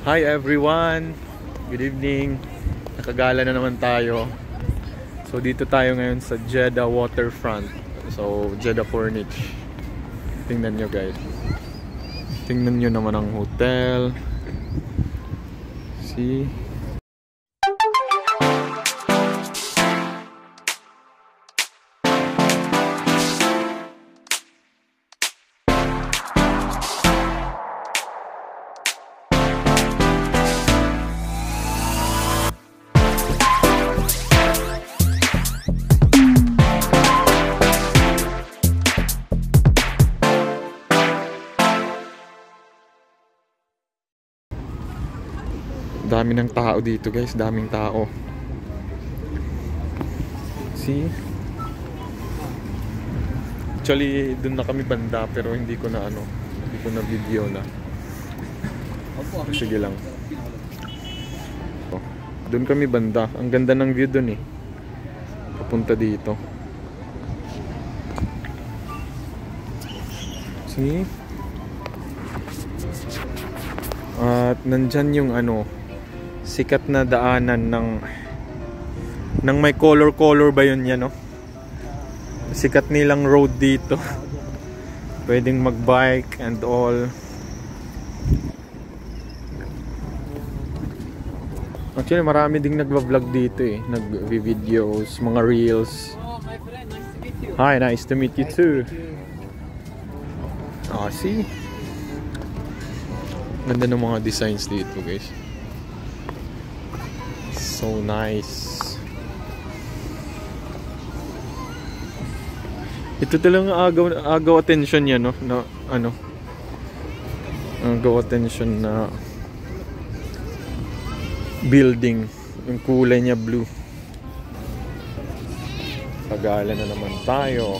Hi everyone! Good evening! Nakagala na naman tayo. So dito tayo ngayon sa Jeddah Waterfront. So Jeddah Furniture. Tingnan nyo guys. Tingnan nyo naman ang hotel. See? Dami ng tao dito guys, daming tao. See? Actually, dun na kami banda pero hindi ko na video na. Sige lang. Oh, dun kami banda. Ang ganda ng view dun eh. Papunta dito. See? At nandyan yung sikat na daanan ng may color ba yun yan, no? Sikat nilang road dito. Pwedeng magbike and all. Actually marami ding nagva-vlog dito eh, nag-videos, mga reels. Oh, my friend, nice to meet you. Hi, nice to meet you too. Ah, see? Ganda ng mga designs dito guys. So nice. Ito talagang agaw attention yan, no? Agaw attention na building. Yung kulay niya blue. Pagala na naman tayo.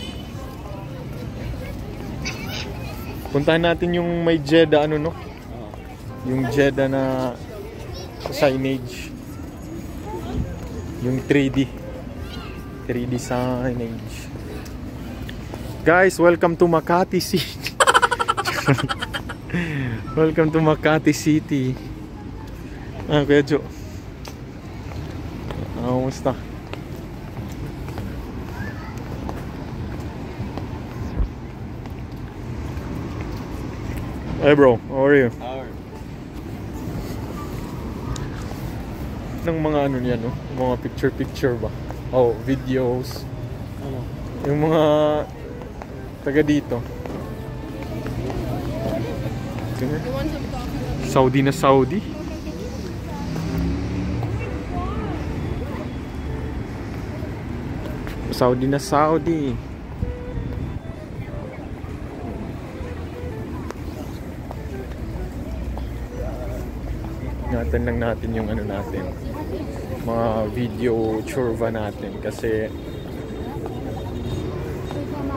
Puntahan natin yung may Jeddah no? Yung Jeddah na signage. Yung 3D signage. Guys, welcome to Makati City. Welcome to Makati City. Kuya Jo. Kamusta? Hey bro, how are you? Ng mga niyan, no? Mga picture ba? Oh, videos. Yung mga taga dito. Saudi na Saudi. Saudi na Saudi. Ingatan lang natin yung natin, mga video churva natin kasi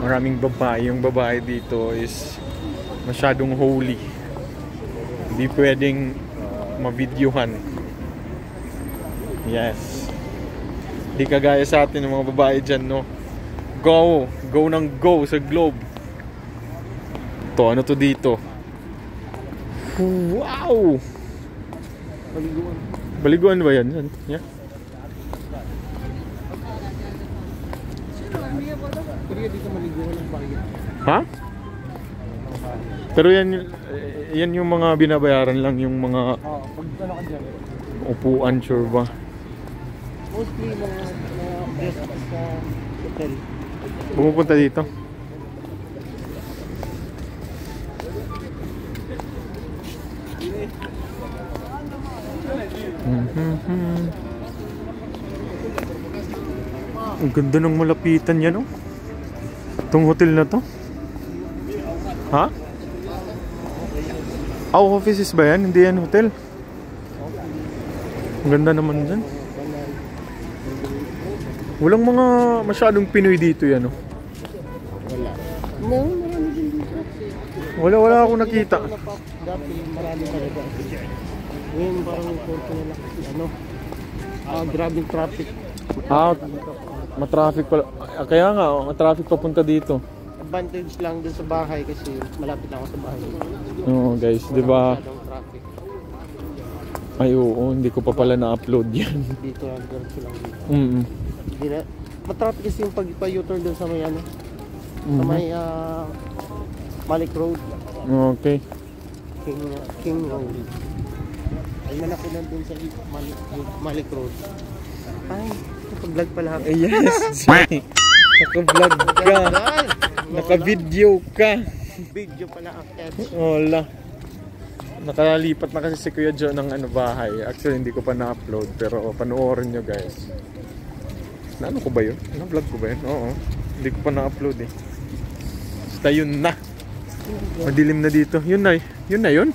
maraming babae. Yung babae dito is masyadong holy, hindi pwedeng ma-videohan. Yes, hindi kagaya sa atin ng mga babae dyan, no? Go ng go sa globe. To ano to dito? Wow! Baliguan ba yan? Yeah. Ha? Pero yan yung mga binabayaran lang, yung mga upuan, sure ba? Mostly mga guest sa hotel. Pumupunta dito? Ang ganda ng malapitan yan, no? Itong hotel na to. Ha? Offices ba yan? Hindi yan hotel. Ang ganda naman dyan. Walang mga masyadong Pinoy dito yan, no? Wala akong nakita. Dati marami talaga. Ngayon parang konti na lang. Grabing traffic. Matraffic pala. Kaya nga, matraffic papunta dito. Advantage lang dun sa bahay kasi malapit lang ako sa bahay. Oo guys, di ba? Ay oo, hindi ko pa pala na-upload yan. Dito lang, diretso lang dito. Hindi na. Matraffic kasi yung pag-U-turn doon sa may ano. Sa may Malik Road. Okay. King Road. Ay malaki na doon sa Malik Road. Ay, naka-vlog pala ako. Yes, naka-vlog ka. Naka-video ka. Video pala ang catch. Wala. Nakalipat na kasi si Kuya Joe ng bahay. Actually, hindi ko pa na-upload. Pero panoorin nyo guys. Ano ko ba yun? Na-vlog ko ba yun? Oo. Hindi ko pa na-upload eh. Basta yun na. Madilim na dito. Yun na. Yun na yun.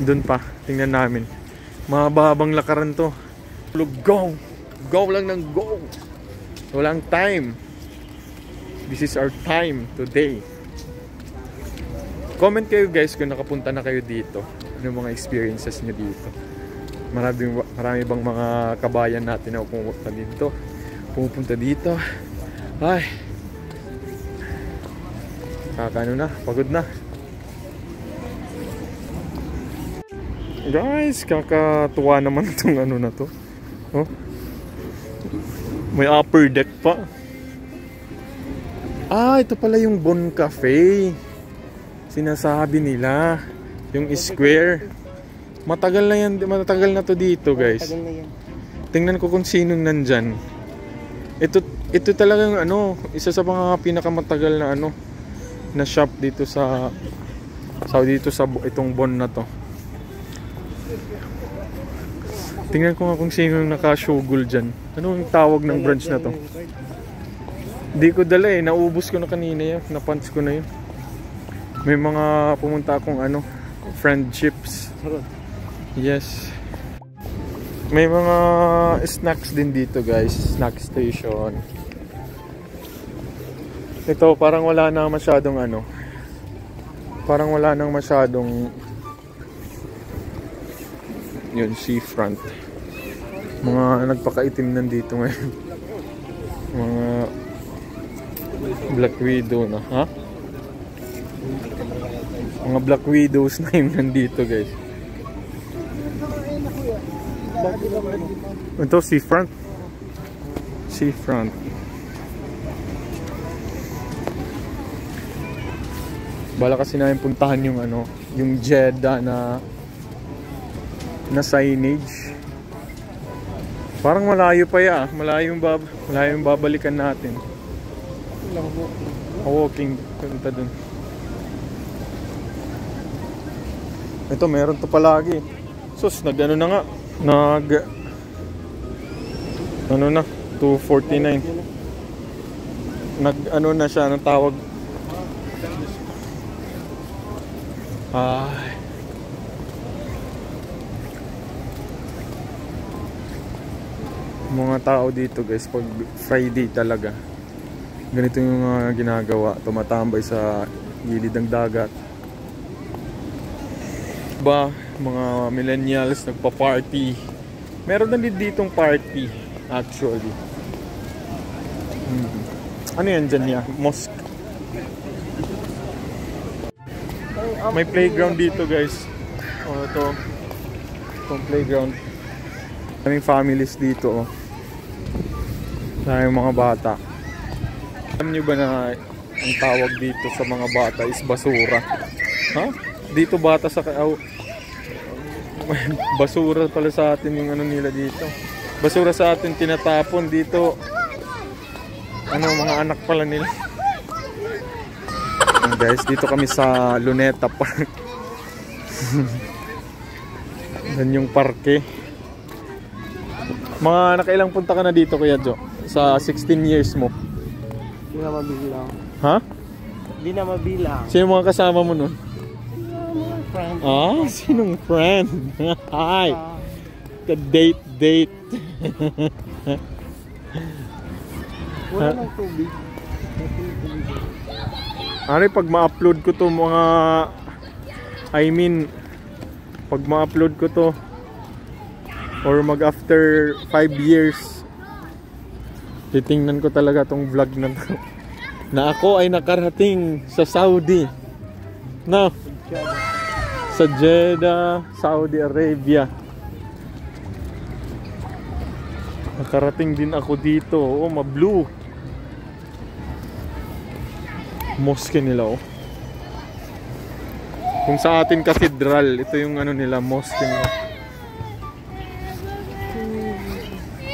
Doon pa. Tingnan namin. Mahabang lakaran to. Go! Go lang ng go! Walang time. This is our time today. Comment kayo guys kung nakapunta na kayo dito. Ano mga experiences nyo dito. Marami bang mga kabayan natin na pumupunta dito. Ay. Kakano na. Pagod na. Guys, kakatuwa naman itong na to. Oh. May upper deck pa. Ah, ito pala yung Bon Cafe. Sinasabi nila. Yung square. Matagal na yan. Matagal na to dito guys. Matagal na yan. Tingnan ko kung sinong nandyan. Ito talagang isa sa mga pinakamatagal na na shop dito sa itong Bon na to. Tingnan ko nga kung sino yung naka-showgul dyan. Ano yung tawag ng branch na to? Hindi ko dala eh. Naubos ko na kanina yun. Napunch ko na yun. May mga pumunta akong friendships. Yes. May mga snacks din dito guys. Snack station. Ito parang wala na masyadong parang wala nang masyadong yun, seafront. Mga nagpakaitim nandito ngayon. Mga Black Widow na, ha? Mga Black Widows na yung nandito, guys. Ito, seafront. Seafront. Bala kasi namin puntahan yung yung Jeddah na signage. Parang malayo pa ya. Malayo yung babalikan natin. Walking punta dun. Ito meron to palagi. Sus, na nga. Na 249. Na siya ng tawag. Mga tao dito guys pag Friday talaga ganito yung ginagawa, tumatambay sa gilid ng dagat ba, mga millennials nagpa-party. Meron na din ditong party actually. Ano yan dyan niya? Mosque. May playground dito guys. Itong playground. Kaming families dito yung mga bata. Alam nyo ba na ang tawag dito sa mga bata is basura? Ha? Dito bata sa basura pala sa atin yung nila dito. Basura sa atin tinatapon dito. Mga anak pala nila. Guys, dito kami sa Luneta Park. Dan yung parke. Mga nakailang punta ka na dito Kuya Joe? Sa 16 years mo? Hindi na mabilang. Ha? Hindi na mabilang. Sino mga kasama mo nun? Friend. Sinong friend? Hi! Ka-date. Wala nang tubig. Pag ma-upload ko to pag ma-upload ko to or after 5 years titingnan ko talaga tong vlog na to na ako ay nakarating sa Saudi sa Jeddah, Saudi Arabia. Nakarating din ako dito. Oh, ma-blue. Mosque nila, oh. Kung sa atin cathedral, ito yung ano nila, mosque nila.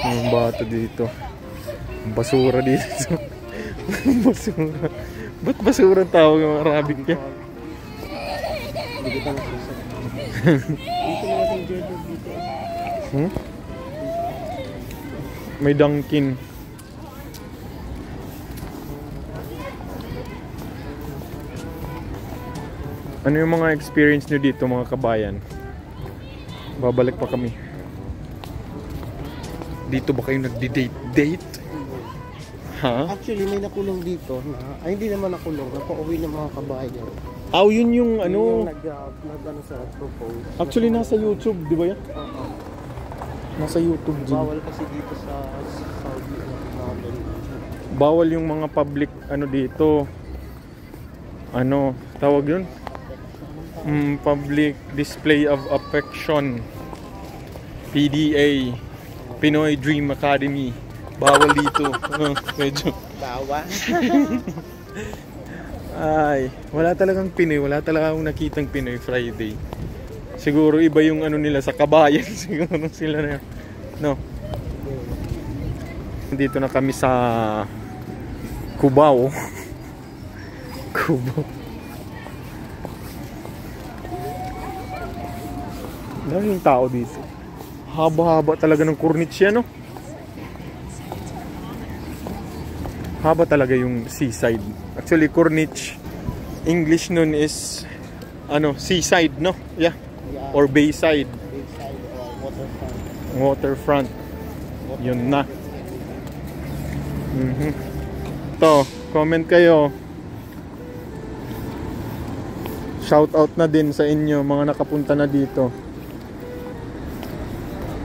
Ang bata dito. Basura dito. Basura. Ba't basura tawag yung Arabic niya? Hindi kita nakasal. Dito na natin Jeddah dito. May Dunkin. Ano yung mga experience nyo dito mga kabayan? Babalik pa kami. Dito ba kayo nagdi-date? Ha? Actually, may nakulong dito na, ay hindi naman nakulong, napauwi ng mga kabayan. Yun yung ano. Yung nag-ano sa propose. Actually, nasa YouTube, di ba yan? Oo. Nasa YouTube din. Bawal kasi dito sa Saudi. Bawal yung mga public ano dito. Ano, tawag yun? Public Display of Affection. PDA. Pinoy Dream Academy. Bawal dito. Medyo. Bawal. Ay, wala talagang Pinoy. Wala talagang nakitang Pinoy Friday. Siguro iba yung ano nila sa kabayan. Siguro sila na. No. Dito na kami sa Cubao. Cubao. Dami yung tao dito. Haba-haba talaga ng Corniche yan, no? Haba talaga yung seaside. Actually, Corniche, English nun is ano, seaside, no? Yeah. Or bayside. Bayside or waterfront. Waterfront. Yun na. To, comment kayo. Shout out na din sa inyo mga nakapunta na dito.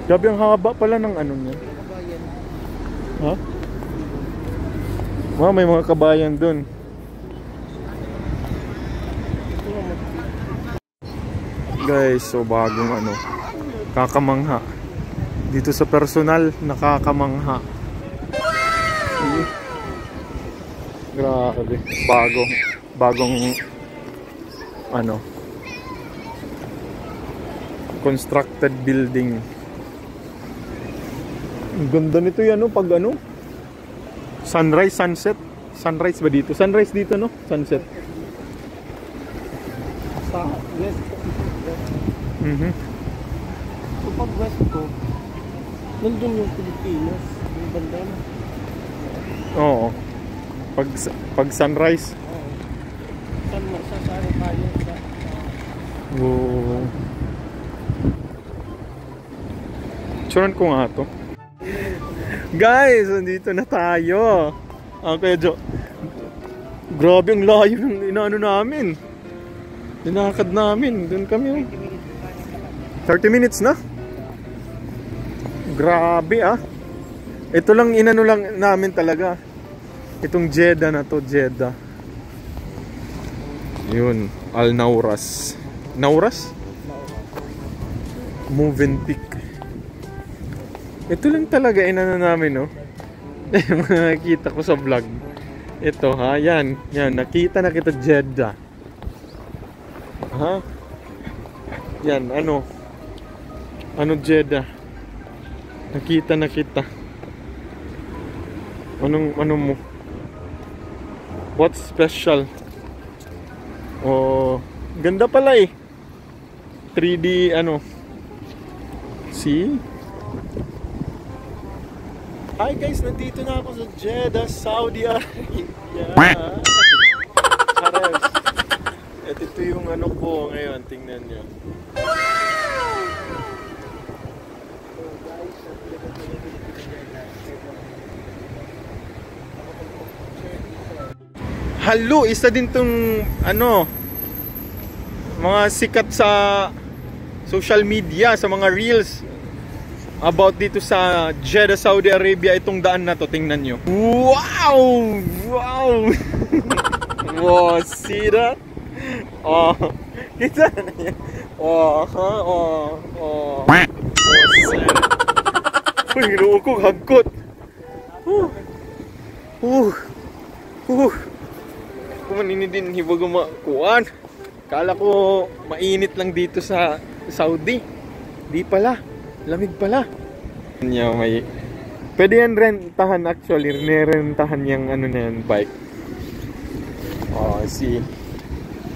Grabe ang haba pala ng ano niya. Ha? Wow, may mga kabayan dun. Guys, so bagong ano, kakamangha. Dito sa personal, nakakamangha. Grabe, bagong ano, constructed building. Ang ganda nito yan, no? Pag ano, sunrise, sunset. Sunrise ba dito? Sunrise dito, no? Sunset. Sa west ko. So pag west ko, nandun yung Pilipinas. Yung banda na. Oo. Pag sunrise. Oo. Saan tayo? Oo. Tsuran ko nga to. Guys, nandito na tayo. Kaya Jo, grabe ang layo ng inaano namin. Dinakad namin. Doon kami. 30 minutes na. Grabe ah. Ito lang inano lang namin talaga. Itong Jeddah na to, Jeddah. Yun, Al Nauras. Nauras? Movenpick. Ito lang talaga inano namin, no? Nakita ko sa vlog. Ito ha, yan. Yan, nakita na kita Jeddah. Ha? Yan, ano? Ano Jeddah? Nakita na kita. Ano mo? What's special? Oh, ganda pala eh. 3D ano? See? Hi guys, nandito na ako sa Jeddah, Saudi Arabia. Chares. At ito yung ano ko ngayon, tingnan nyo. Halo, isa din tong ano, mga sikat sa social media, sa mga reels about dito sa Jeddah, Saudi Arabia. Itong daan na to, tingnan nyo. Wow! Wow! Wow, see that? Oh, Kita na yan. Oh, ha? Oh. Uy, hinuog ko, hagkot. Kumanini din, hibag kuan. Kala ko mainit lang dito sa Saudi. Di pala. Lamig pala. May... Pwede yan rentahan actually. Rentahan yung ano na yan, bike. Oh, see.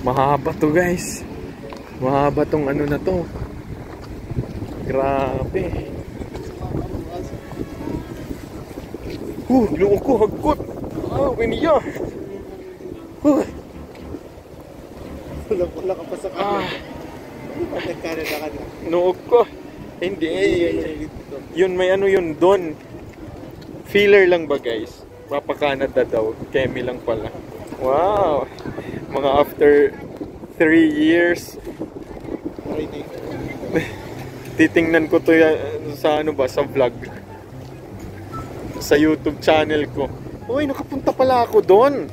Mahaba to guys. Mahaba tong ano na to. Grabe. Luok ko, hagkot. Winiya. Wala ka pa sa kamera. Nagkarada ka na. Nuog ko. Hindi. Yun may ano yun doon. Filler lang ba guys? Mapa-Canada daw. Kemi lang pala. Wow. Mga after 3 years. Titingnan ko to sa ano ba? Sa vlog. Sa YouTube channel ko. Uy, nakapunta pala ako doon.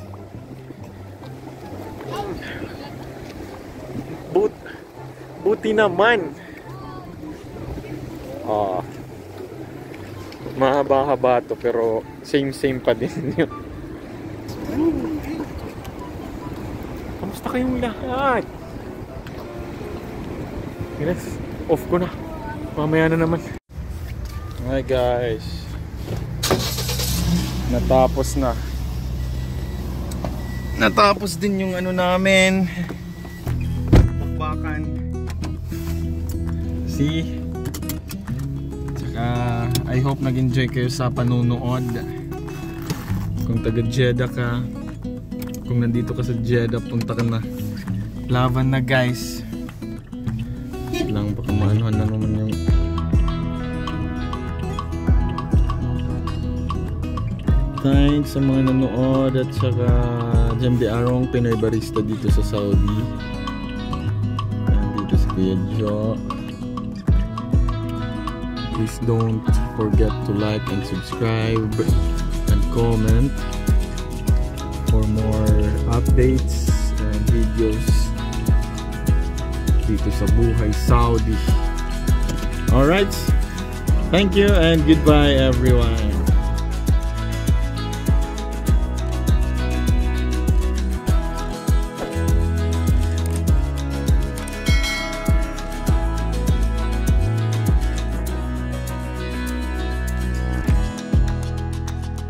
Buti naman. Mahaba-haba to pero same pa din yun. Kamusta kayong lahat? Yes, off ko na. Mamaya na naman. Hi guys. Natapos na. Natapos din yung ano namin. Bakbakan. See? Tsaka I hope nag-enjoy kayo sa panunood. Kung taga Jeddah ka, kung nandito ka sa Jeddah, punta ka na. Laban na guys. Lang baka maanuhan na naman yung thanks sa mga nanood at saka Jambi Arong, Pinoy barista dito sa Saudi. Dito si Kuya Jo. Please don't forget to like and subscribe and comment for more updates and videos dito sa Buhay Saudi. Alright, thank you and goodbye everyone.